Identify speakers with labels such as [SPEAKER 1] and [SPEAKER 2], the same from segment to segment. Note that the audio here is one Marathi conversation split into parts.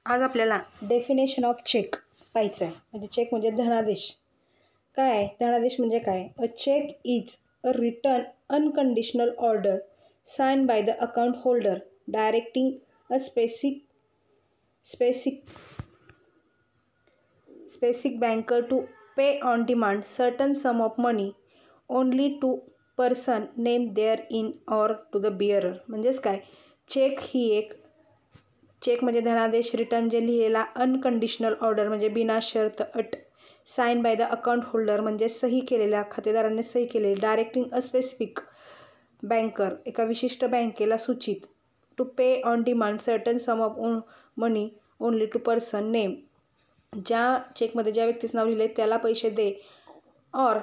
[SPEAKER 1] आज आपल्याला डेफिनेशन ऑफ चेक पाहायचं आहे. म्हणजे चेक म्हणजे धनादेश. काय धनादेश म्हणजे काय? A cheque is a written unconditional order sign by the account holder directing a specific banker to pay on demand certain sum of money only to person named therein or to the bearer. म्हणजेच काय? चेक म्हणजे धनादेश, रिटर्न जे लिहिलेला, अनकंडिशनल ऑर्डर म्हणजे बिना शर्त अट, sign by the account holder म्हणजे सही केलेल्या खातेदाराने सही केलेली, डायरेक्टिंग अ स्पेसिफिक बँकर एका विशिष्ट बँकेला सूचित, to pay on demand certain sum of money only to person name ज्या चेकमध्ये ज्या व्यक्तीचं नाव लिहिले त्याला पैसे दे, ऑर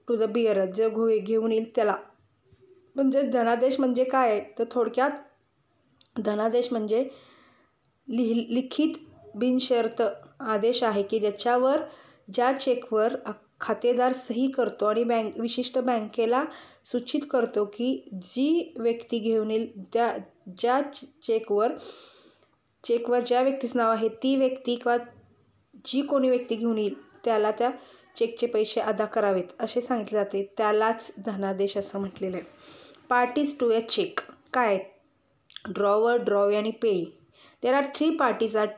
[SPEAKER 1] टू द बिअरर जो घेऊन येईल त्याला. म्हणजे धनादेश म्हणजे काय? तर थोडक्यात धनादेश म्हणजे लिखित बिनशर्त आदेश आहे की ज्याच्यावर ज्या चेकवर खातेदार सही करतो आणि विशिष्ट बँकेला सूचित करतो की जी व्यक्ती घेऊन येईल ज्या चेकवर ज्या व्यक्तीचं नाव आहे ती व्यक्ती किंवा जी कोणी व्यक्ती घेऊन येईल त्याला त्या चेकचे पैसे अदा करावेत असे सांगितले जाते. त्यालाच धनादेश असं म्हटलेलं आहे. पार्टीज टू अ चेक काय? ड्रॉवर, ड्रॉवी आणि payee. There are 3 parties are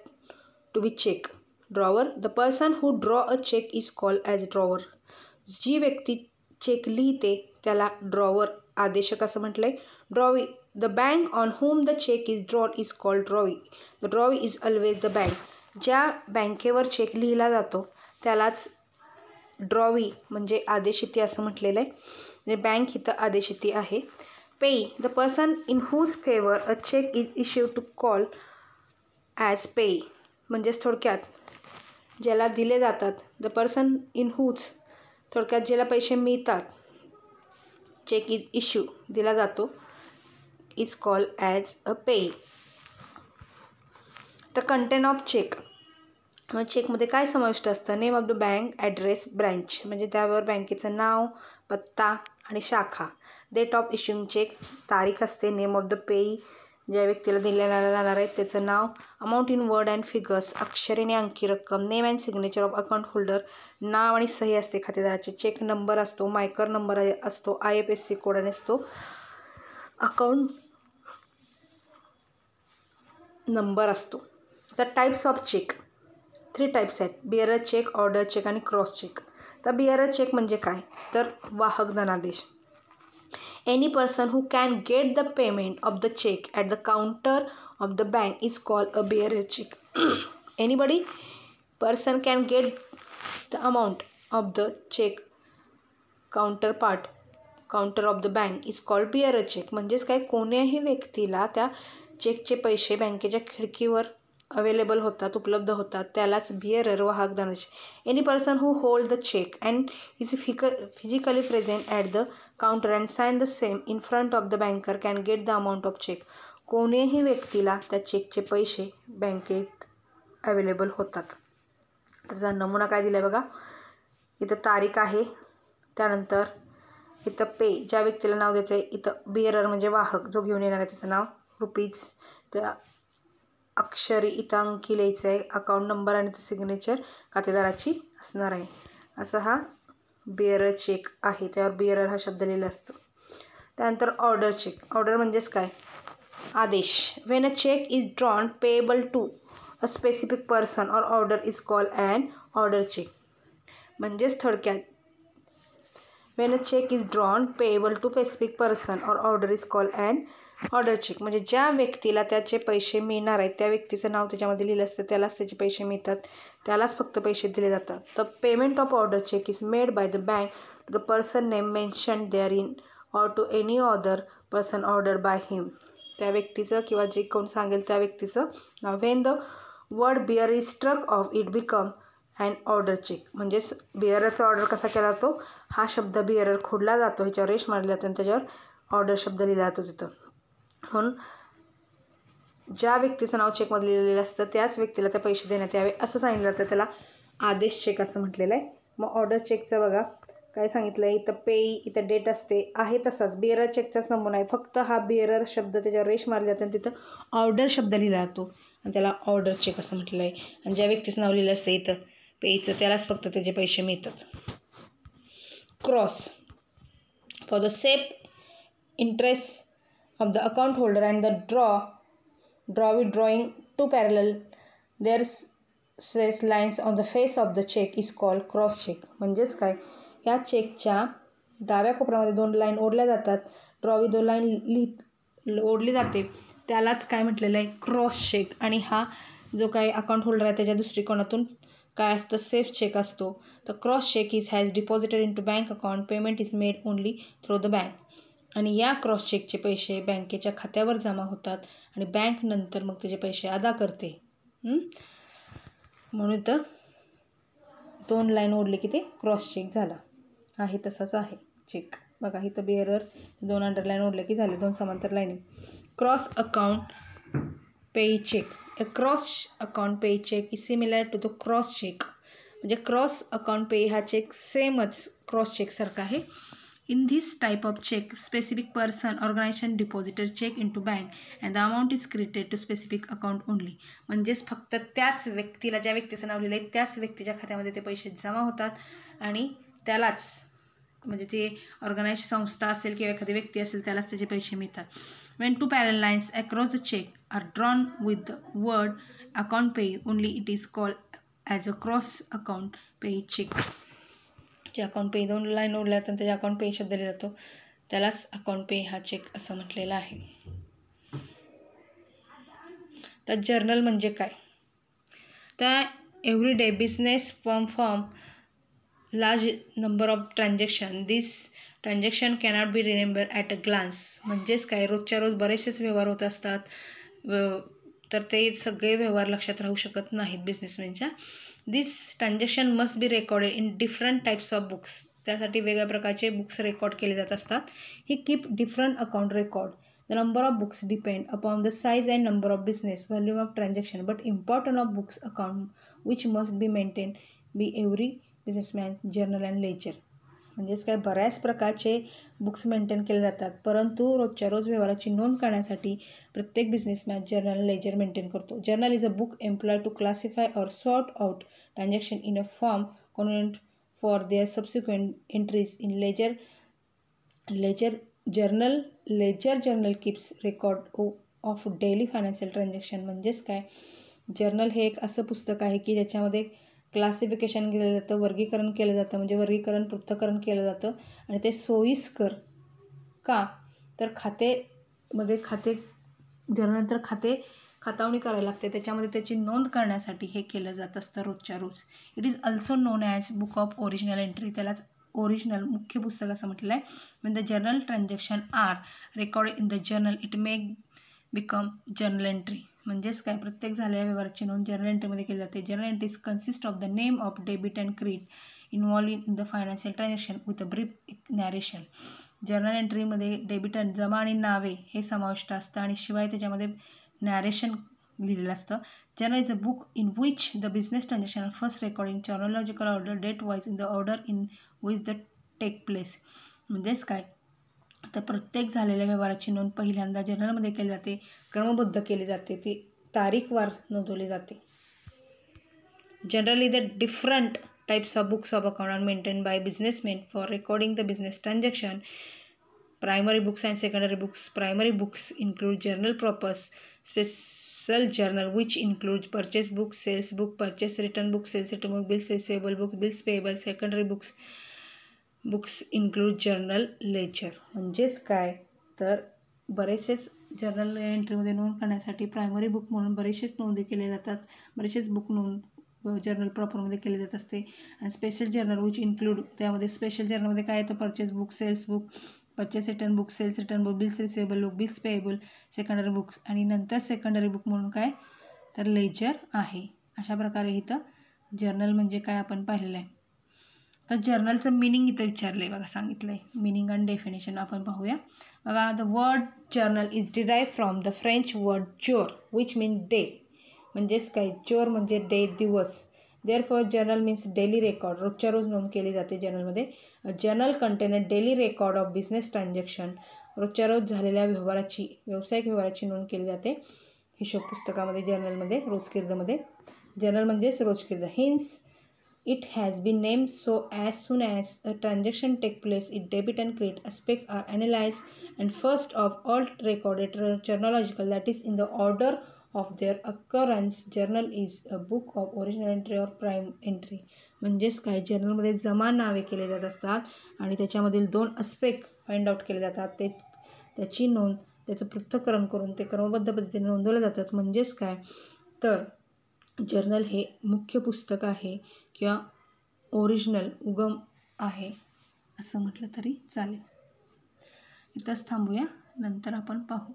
[SPEAKER 1] to be check. Drawer, the person who draw a cheque is called as drawer. जी व्यक्ती चेक लिहिते त्याला ड्रॉवर आदेशक असं म्हटलंय. Drawee, the bank on whom the check is drawn is called drawee. The drawee is always the bank. ज्या बँकेवर चेक लिहिला जातो त्यालाच ड्रॉवी म्हणजे आदेशिती असं म्हटलेलं आहे. म्हणजे बँक इथं आदेशिती आहे. Payee, the person in whose favor a cheque is issued to call as payee. म्हणजेच थोडक्यात ज्याला दिले जातात, द पर्सन इन whose थोडक्यात ज्याला पैसे मिळतात, चेक इज इश्यू दिला जातो, is call as a payee. The content of cheque. मग चेकमध्ये काय समाविष्ट असतं? Name of the bank, address, branch म्हणजे त्यावर बँकेचं नाव, पत्ता आणि शाखा. डेट ऑफ इश्यूइंग चेक तारीख असते. नेम ऑफ द पेई ज्या व्यक्तीला दिलेला जाणार आहे त्याचं नाव. Amount in word and figures अक्षरे आणि अंकी रक्कम. Name and signature of account holder नाव आणि सही असते खातेदाराचे. चेक नंबर असतो, मायकर नंबर असतो, IFSC कोड असतो, अकाउंट नंबर असतो. The types of cheque 3 types आहेत. बिअरर चेक, ऑर्डर चेक आणि क्रॉस चेक. तर बिअरर चेक म्हणजे काय? तर वाहक धनादेश. Any person who can get the payment of the cheque at the counter of the bank is called a bearer cheque. Anybody person can get the amount of the cheque counter of the bank is called bearer cheque. म्हणजेच काय? कोण्याही व्यक्तीला त्या चेकचे पैसे बँकेच्या खिडकीवर अवेलेबल होतात, उपलब्ध होतात, त्यालाच बिअरर वाहक धनादेश. Any person who hold the cheque and is physically present at the counter and sign the same in front of the banker can get the amount of cheque. कोणीही व्यक्तीला त्या चेकचे पैसे बँकेत अवेलेबल होतात. त्याचा नमुना काय दिला आहे बघा. इथं तारीख आहे, त्यानंतर इथं पे ज्या व्यक्तीला नाव द्यायचं आहे, इथं बिअरर म्हणजे वाहक जो घेऊन येणार आहे त्याचं नाव, रुपीज, त्या अक्षरी इथं अंकी लिहायचं आहे, अकाउंट नंबर आणि ते सिग्नेचर खातेदाराची असणार आहे. असा हा बिअरर चेक आहे. त्यावर बिअरर हा शब्द लिहिला असतो. त्यानंतर ऑर्डर चेक. ऑर्डर म्हणजेच काय? आदेश. When a cheque is drawn payable to a specific person or order is called an order cheque. म्हणजेच थोडक्यात when a cheque is drawn payable to specific person or order is called an order cheque. म्हणजे ज्या व्यक्तीला त्याचे पैसे मिळणार आहेत त्या व्यक्तीचं नाव त्याच्यामध्ये लिहिलं असतं, त्यालाच त्याचे पैसे मिळतात, त्यालाच फक्त पैसे दिले जातात. The payment of order cheque is made by the bank to the person name mention there in or to any other person order by him. त्या व्यक्तीचं किंवा जे कोण सांगेल त्या व्यक्तीचं नाव. When the word bear is struck off it become and order cheque. म्हणजेच बिअररचा ऑर्डर कसा केला जातो? हा शब्द बिअरर खोडला जातो, ह्याच्यावर रेष मारली जाते आणि त्याच्यावर ऑर्डर शब्द लिहिला जातो तिथं. म्हणून ज्या व्यक्तीचं नाव चेकमध्ये लिहिलेलं असतं त्याच व्यक्तीला ते पैसे देण्यात यावे असं सांगितलं जातं. त्याला आदेश चेक असं म्हटलेलं आहे. मग ऑर्डर चेकचं बघा काय सांगितलं आहे. इथं पेई, इथं डेट असते, आहे तसाच बिअरर चेकचाच नमुना आहे. फक्त हा बिअरर शब्द त्याच्यावर रेष मारली जाते आणि तिथं ऑर्डर शब्द लिहिला जातो. आणि त्याला ऑर्डर चेक असं म्हटलेलं आहे. आणि ज्या व्यक्तीचं नाव लिहिलं असतं इथं पेचं त्यालाच फक्त त्याचे पैसे मिळतात. Cross for the safe interest of the account holder and the draw with drawing two parallel their straight lines on the face of the check is called cross check. म्हणजेच काय, या चेकच्या डाव्या कोपऱ्यामध्ये 2 लाईन ओढल्या जातात, ड्रॉ विथ 2 लाईन ओढली जाते, त्यालाच काय म्हटलेलं आहे, क्रॉस चेक. आणि हा जो काही अकाउंट होल्डर आहे त्याच्या दृष्टिकोनातून काय असतं, सेफ चेक असतो. तर cross cheque has deposited in to bank account, payment is made only through the bank. आणि या क्रॉस चेकचे पैसे बँकेच्या खात्यावर जमा होतात आणि बँक नंतर मग त्याचे पैसे अदा करते. म्हणून तर 2 लाईन ओढले की ते क्रॉस चेक झाला आहे. तसंच आहे चेक बघा, इथं बेअरर 2 अंडरलाईन ओढले की झाले 2 समांतर लाईनी. Cross account pay cheque. A cross account pay cheque is similar to the cross cheque. म्हणजे क्रॉस अकाउंट पे हा चेक सेमच क्रॉस चेकसारखा आहे. In this type of check, specific person, organization deposited check into bank and the amount is credited to specific account only. म्हणजेच फक्त त्याच व्यक्तीला, ज्या व्यक्तीचं नाव लिहिलं आहे त्याच व्यक्तीच्या खात्यामध्ये ते पैसे जमा होतात आणि त्यालाच, म्हणजे ते ऑर्गनाइज संस्था असेल किंवा एखादी व्यक्ती असेल त्यालाच त्याचे पैसे मिळतात. When two parallel lines across the check are drawn with the word account pay only, it is called as a cross account pay check. जे अकाउंट पे 2 लाईन ओढल्या तर त्याच्या अकाउंट पे शब्द लिहिला जातो, त्यालाच अकाउंट पे हा चेक असं म्हटलेलं आहे. तर जर्नल म्हणजे काय, तर every day business firm large number of transaction, this transaction cannot be remember at a glance. म्हणजेच काय, रोजच्या रोज बरेचसेच व्यवहार होत असतात, तर ते सगळे व्यवहार लक्षात राहू शकत नाहीत बिझनेसमॅनच्या. This transaction must be recorded in different types of books. त्यासाठी वेगळ्या प्रकारचे बुक्स रेकॉर्ड केले जात असतात. He keep different account record. The number of books depend upon the size and number of business volume of transaction, but important of books account which must be maintain be every businessman journal and ledger. म्हणजेच काय, बऱ्याच प्रकारचे बुक्स मेंटेन केले जातात, परंतु रोजच्या रोज व्यवहाराची नोंद करण्यासाठी प्रत्येक बिझनेसमॅन जर्नल लेजर मेंटेन करतो. Journal is a book employ to classify or sort out transaction in a form convenient for their subsequent entries in ledger journal. Ledger journal keeps record of daily financial transaction. म्हणजेच काय, जर्नल हे एक असं पुस्तक आहे की ज्याच्यामध्ये क्लासिफिकेशन केलं जातं, वर्गीकरण केलं जातं, म्हणजे वर्गीकरण पृथक्करण केलं जातं. आणि ते सोयीस्कर का, तर जर्नल खातावणी करायला लागते, त्याच्यामध्ये त्याची नोंद करण्यासाठी हे केलं जात असतं रोजच्या रोज. It is also known as book of original entry. त्यालाच ओरिजिनल मुख्य पुस्तक असं म्हटलं आहे. when the journal transaction are recorded in the journal it may become journal entry. म्हणजेच काय, प्रत्येक झालेल्या व्यवहाराची नोंद जर्नल एंट्रीमध्ये केली जाते. Journal entries consist of the name of debit and credit involve in the financial transaction with a brief narration. Journal एंट्रीमध्ये डेबिट जमा आणि नावे हे समाविष्ट असतं आणि शिवाय त्याच्यामध्ये नॅरेशन लिहिलेलं असतं. Journal is a book in which the business transaction are first record in chronological order date wise in the order in which the take place. म्हणजेच काय, तर प्रत्येक झालेल्या व्यवहाराची नोंद पहिल्यांदा जर्नलमध्ये केली जाते, क्रमबद्ध केली जाते, ती तारीखवार नोंदवली जाते. Generally the different types of books of account are maintain by businessman for recording the business transaction. Primary books and secondary books. Primary books include journal purpose, special journal which includes purchase book, sales book, purchase return book, sales return book, bills receivable book, bills payable. Secondary books include journal ledger. म्हणजेच काय, तर बरेचसेच जर्नल एंट्रीमध्ये नोंद करण्यासाठी प्रायमरी बुक म्हणून बरेचसेच नोंदी केले जातात, बरेचसेच बुक नोंद जर्नल प्रॉपरमध्ये केले जात असते. आणि स्पेशल जर्नल विच इन्क्लूड, त्यामध्ये स्पेशल जर्नलमध्ये काय येतं, purchase book, sales book, purchase return book, sales return book, bills receivable book, bills payable, secondary books. आणि नंतर सेकंडरी बुक म्हणून काय, तर लेजर आहे. अशा प्रकारे इथं जर्नल म्हणजे काय आपण पाहिलेलं आहे. तर जर्नलचं मिनिंग इथं विचारलं आहे बघा, सांगितलं आहे. मिनिंग आणि डेफिनेशन आपण पाहूया बघा. The word journal is derive from the French word जोर विच मीन डे. म्हणजेच काय, जोर म्हणजे डे, दिवस. Therefore journal means daily record, रोजच्या रोज नोंद केली जाते जर्नलमध्ये. Journal contain a daily record of business transaction. रोजच्या रोज झालेल्या व्यवहाराची, व्यावसायिक व्यवहाराची नोंद केली जाते. हिशोब पुस्तकामध्ये, जर्नलमध्ये, रोजकिर्दमध्ये. जर्नल म्हणजेच रोजकिर्द. Hence it has been named so as soon as a transaction take place, its debit and credit aspects are analyzed, and first of all recorded chronological, that is in the order of their occurrence. Journal is a book of original entry or prime entry. म्हणजेच काय, जर्नलमध्ये जमा नावे केले जात असतात आणि त्याच्यामधील 2 अस्पेक्ट फाइंड आउट केले जातात. त्याची नोंद, त्याचं पृथक्करण करून ते क्रमबद्ध पद्धतीने नोंदवले जातात. म्हणजेच काय तर जर्नल हे मुख्य पुस्तक आहे किंवा ओरिजिनल उगम आहे असं म्हटलं तरी चालेल. इथंच थांबूया, नंतर आपण पाहू.